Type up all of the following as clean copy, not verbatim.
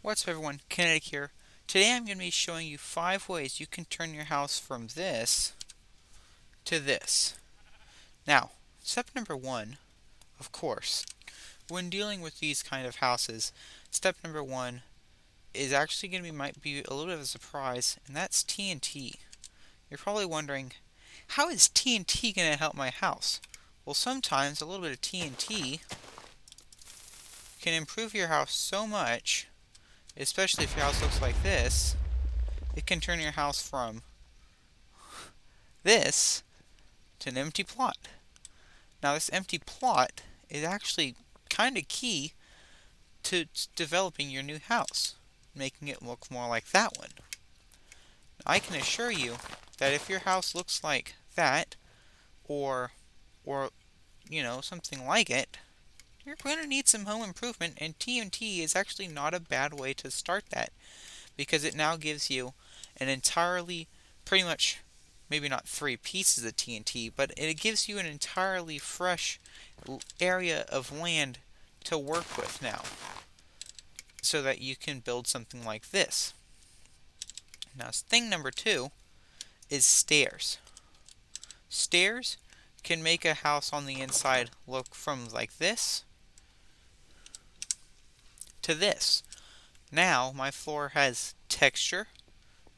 What's up everyone, Kinetic here. Today I'm going to be showing you 5 ways you can turn your house from this to this. Now, step number 1, of course, when dealing with these kind of houses, step number 1 is actually going to might be a little bit of a surprise, and that's TNT. You're probably wondering, how is TNT going to help my house? Well, sometimes a little bit of TNT can improve your house so much, especially if your house looks like this. It can turn your house from this to an empty plot. Now, this empty plot is actually kind of key to developing your new house, making it look more like that one. I can assure you that if your house looks like that, or or something like it, you're going to need some home improvement, and TNT is actually not a bad way to start that, because it now gives you an entirely, pretty much, maybe not 3 pieces of TNT, but it gives you an entirely fresh area of land to work with now, so that you can build something like this. Now, thing number 2 is stairs. Stairs can make a house on the inside look from like this to this. Now, my floor has texture.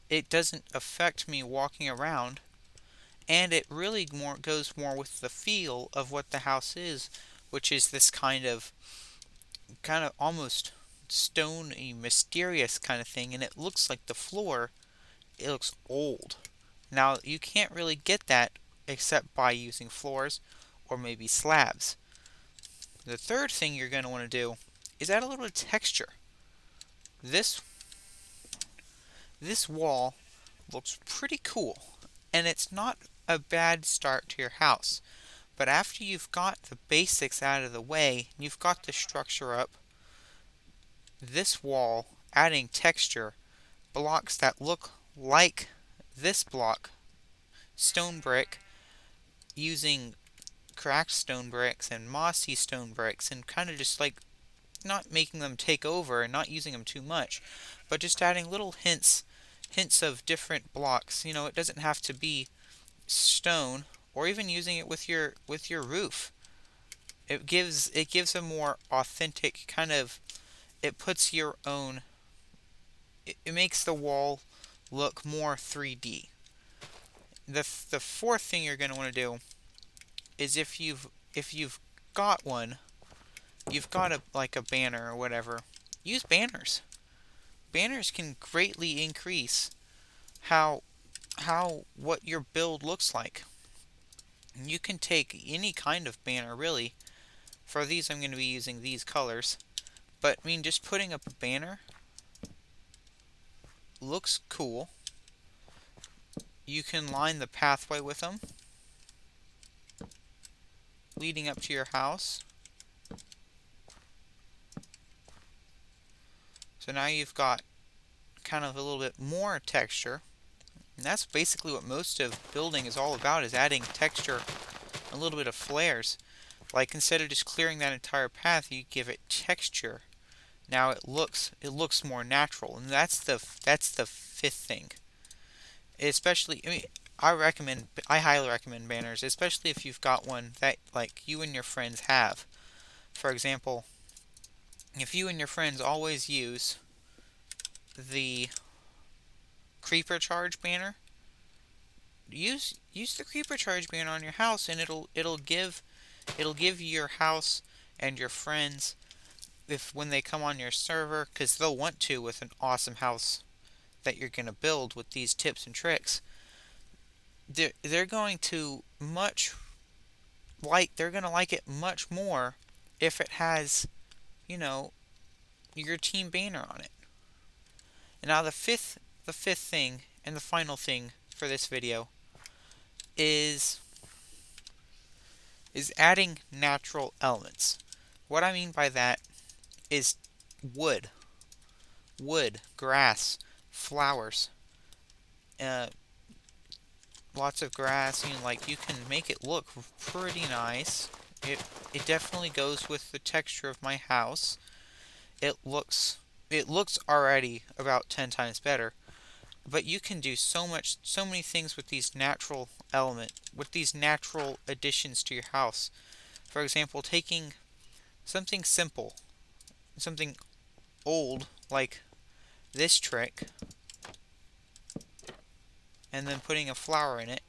It doesn't affect me walking around, and it really goes more with the feel of what the house is, which is this kind of almost stony, mysterious kind of thing, and it looks like the floor, it looks old. Now, you can't really get that except by using floors or maybe slabs. The third thing you're going to want to do is add a little bit of texture. This wall looks pretty cool, and it's not a bad start to your house. But after you've got the basics out of the way, you've got the structure up, this wall, adding texture, blocks that look like this block, stone brick, using cracked stone bricks and mossy stone bricks, and kind of just like not making them take over and not using them too much, but just adding little hints of different blocks. It doesn't have to be stone, or even using it with your roof. It gives a more authentic kind of, it puts your own, it makes the wall look more 3D. The fourth thing you're going to want to do is, if you've got one, you've got like a banner or whatever, use banners. Banners can greatly increase how what your build looks like. You can take any kind of banner, really. For these, I'm going to be using these colors. But, just putting up a banner looks cool. You can line the pathway with them, leading up to your house. So now you've got kind of a little bit more texture. And that's basically what most of building is all about, is adding texture, a little bit of flares. Like, instead of just clearing that entire path, you give it texture. Now it looks more natural, and that's the fifth thing. Especially, I highly recommend banners, especially if you've got one that like you and your friends have. For example, if you and your friends always use the creeper charge banner, use the creeper charge banner on your house, and it'll give your house and your friends, if when they come on your server, because they'll want to with an awesome house that you're going to build with these tips and tricks, they're going to like it much more if it has, your team banner on it. And now the fifth thing and the final thing for this video is adding natural elements. What I mean by that is wood, grass, flowers, lots of grass. Like, you can make it look pretty nice. It definitely goes with the texture of my house. It looks it looks already about 10 times better, but you can do so many things with these with these natural additions to your house. For example, taking something simple, something old like this trick, and then putting a flower in it.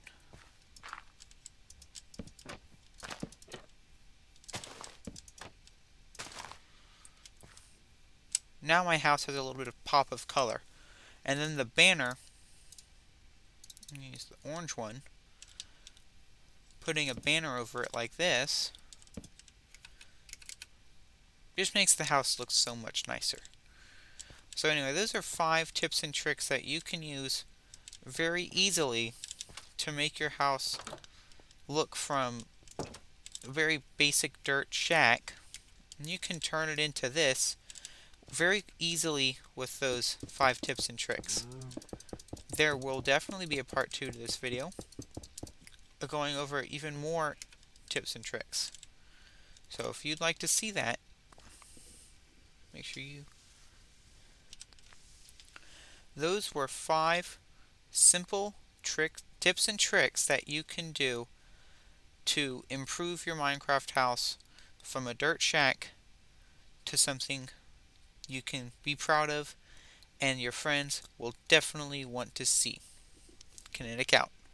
Now my house has a little bit of pop of color. And then the banner, use the orange one, putting a banner over it like this, just makes the house look so much nicer. So anyway, those are 5 tips and tricks that you can use very easily to make your house look from a very basic dirt shack, and you can turn it into this very easily with those 5 tips and tricks. There will definitely be a part 2 to this video, going over even more tips and tricks. So if you'd like to see that, make sure you... Those were 5 simple tips and tricks that you can do to improve your Minecraft house from a dirt shack to something you can be proud of and your friends will definitely want to see. Kinetic out.